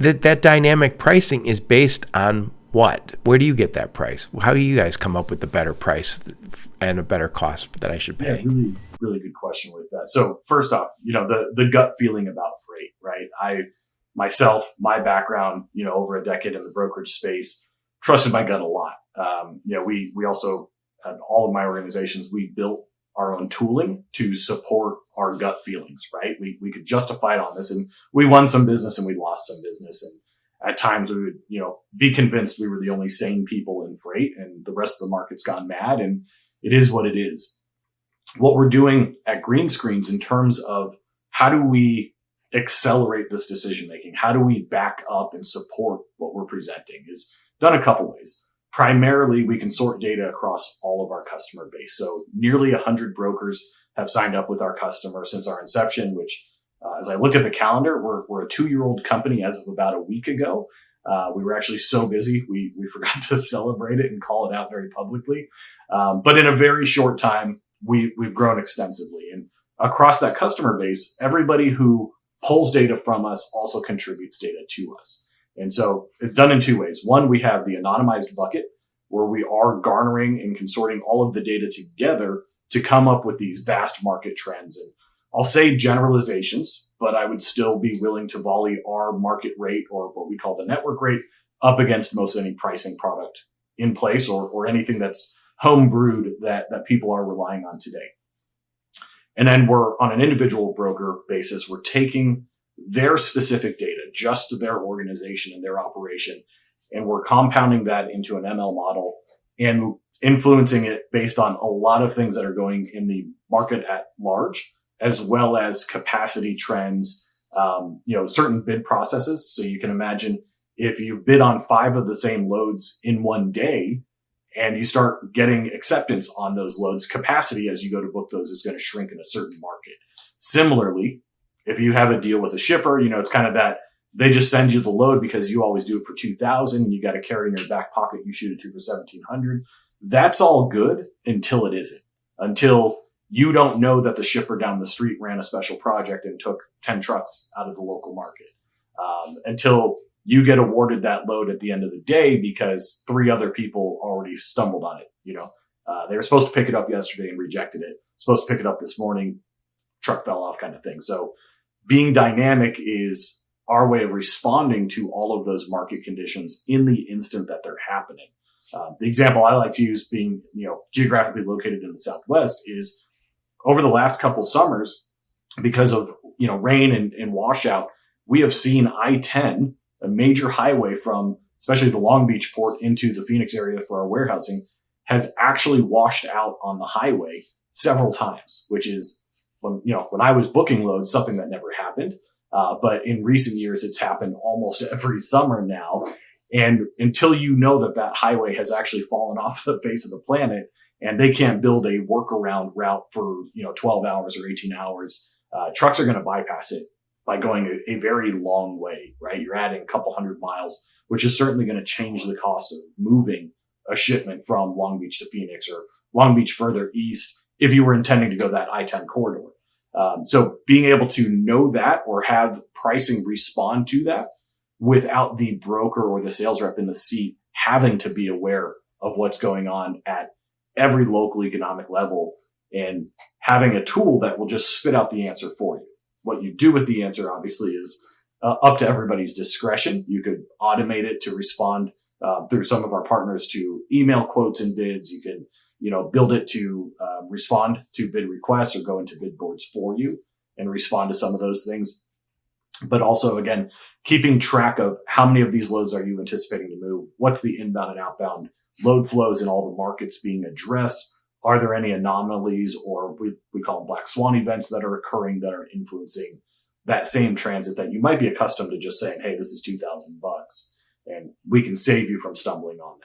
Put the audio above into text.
That dynamic pricing is based on what? Where do you get that price? How do you guys come up with the better price and a better cost that I should Yeah, pay? really, really good question with that. So first off, the gut feeling about freight, right? My background, over a decade in the brokerage space, trusted my gut a lot. We also had all of my organizations, we built our own tooling to support our gut feelings, right? We could justify it on this, and we won some business and we lost some business. And at times we would, be convinced we were the only sane people in freight and the rest of the market's gone mad, and it is what it is. What we're doing at Greenscreens in terms of how do we accelerate this decision making? How do we back up and support what we're presenting is done a couple ways. Primarily, we can sort data across all of our customer base. So nearly 100 brokers have signed up with our customer since our inception, which as I look at the calendar, we're a 2-year-old company as of about a week ago. We were actually so busy, we forgot to celebrate it and call it out very publicly. But in a very short time, we've grown extensively. And across that customer base, everybody who pulls data from us also contributes data to us. And so it's done in 2 ways. One, we have the anonymized bucket where we are garnering and consorting all of the data together to come up with these vast market trends. And I'll say generalizations, but I would still be willing to volley our market rate, or what we call the network rate, up against most any pricing product in place, or anything that's home brewed that people are relying on today. And then we're on an individual broker basis, we're taking their specific data, just their organization and their operation, and we're compounding that into an ML model and influencing it based on a lot of things that are going in the market at large, as well as capacity trends, certain bid processes. So you can imagine if you've bid on 5 of the same loads in one day and you start getting acceptance on those loads, capacity as you go to book those is going to shrink in a certain market. Similarly, if you have a deal with a shipper, it's kind of that they just send you the load because you always do it for 2,000 and you got to carry in your back pocket, you shoot it to for 1,700. That's all good until it isn't, until you don't know that the shipper down the street ran a special project and took 10 trucks out of the local market, until you get awarded that load at the end of the day because 3 other people already stumbled on it. They were supposed to pick it up yesterday and rejected it. Supposed to pick it up this morning, truck fell off, kind of thing. So being dynamic is our way of responding to all of those market conditions in the instant that they're happening. The example I like to use, being geographically located in the Southwest, is over the last couple summers, because of rain and washout, we have seen I-10, a major highway from especially the Long Beach port into the Phoenix area for our warehousing, has actually washed out on the highway several times, which is when I was booking loads, something that never happened. But in recent years, it's happened almost every summer now. And until you know that highway has actually fallen off the face of the planet and they can't build a workaround route for, 12 hours or 18 hours, trucks are going to bypass it by going a very long way, right? You're adding a couple hundred miles, which is certainly going to change the cost of moving a shipment from Long Beach to Phoenix or Long Beach further east if you were intending to go that I-10 corridor. So being able to know that or have pricing respond to that without the broker or the sales rep in the seat having to be aware of what's going on at every local economic level, and having a tool that will just spit out the answer for you. What you do with the answer, obviously, is up to everybody's discretion. You could automate it to respond through some of our partners to email quotes and bids. You can build it to respond to bid requests or go into bid boards for you and respond to some of those things. But also, again, keeping track of how many of these loads are you anticipating to move? What's the inbound and outbound load flows in all the markets being addressed? Are there any anomalies, or we call them black swan events, that are occurring that are influencing that same transit that you might be accustomed to just saying, hey, this is $2,000 and we can save you from stumbling on